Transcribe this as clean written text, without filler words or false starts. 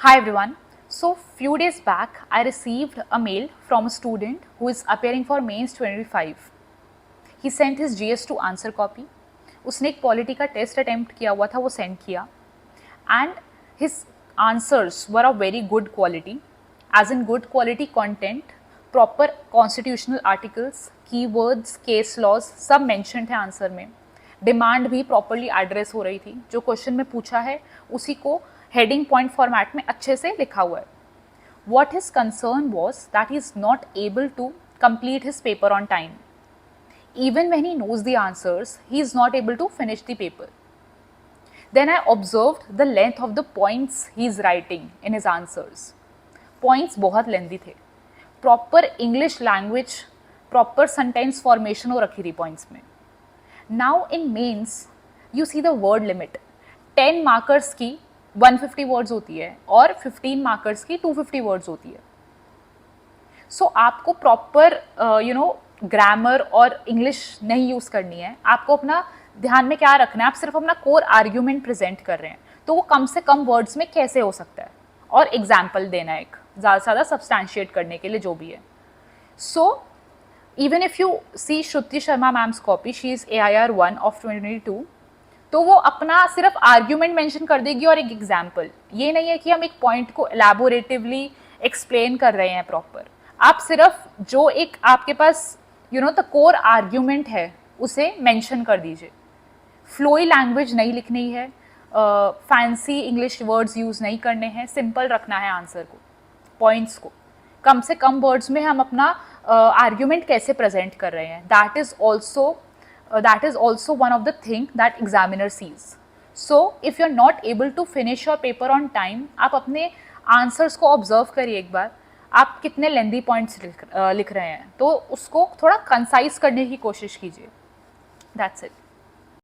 Hi everyone. So few days back I received a mail from a student who is appearing for mains 25. He sent his GS2 answer copy. उसने एक polity का test attempt किया हुआ था, वो send किया and his answers were of very good quality, as in good quality content, proper constitutional articles, keywords, case laws सब mentioned है आंसर में. डिमांड भी प्रॉपरली एड्रेस हो रही थी. जो क्वेश्चन में पूछा है उसी को हेडिंग पॉइंट फॉर्मेट में अच्छे से लिखा हुआ है. What his concern was that he is not able to complete his paper on time. Even when he knows the answers, he is not able to finish the paper. Then I observed the length of the points he is writing in his answers. Points बहुत lengthy थे. Proper English language, proper sentence formation हो रखी थी points में. Now in mains, you see the word limit. 10 markers की 150 words होती है और 15 markers की 250 words होती है. So आपको प्रॉपर ग्रामर और इंग्लिश नहीं यूज़ करनी है. आपको अपना ध्यान में क्या रखना है, आप सिर्फ अपना कोर आर्ग्यूमेंट प्रेजेंट कर रहे हैं, तो वो कम से कम वर्ड्स में कैसे हो सकता है, और एग्जाम्पल देना है एक ज़्यादा से ज़्यादा सब्सटैंशिएट करने के लिए जो भी है. So even if you see Shruti Sharma ma'am's copy, she is AIR 1 of 2022, तो वो अपना सिर्फ आर्ग्यूमेंट मेंशन कर देगी और एक एग्जाम्पल. ये नहीं है कि हम एक पॉइंट को एलैबोरेटिवली एक्सप्लेन कर रहे हैं प्रॉपर. आप सिर्फ जो एक आपके पास द कोर आर्ग्यूमेंट है उसे मेंशन कर दीजिए. फ्लोई लैंग्वेज नहीं लिखनी है, फैंसी इंग्लिश वर्ड्स यूज़ नहीं करने हैं, सिंपल रखना है आंसर को, पॉइंट्स को. कम से कम वर्ड्स में हम अपना आर्ग्यूमेंट कैसे प्रेजेंट कर रहे हैं, that is also one of the thing that examiner sees. So if you are not able to finish your paper on time, आप अपने आंसर्स को ऑब्जर्व करिए एक बार, आप कितने लेंदी पॉइंट्स लिख रहे हैं, तो उसको थोड़ा कंसाइज करने की कोशिश कीजिए. That's it.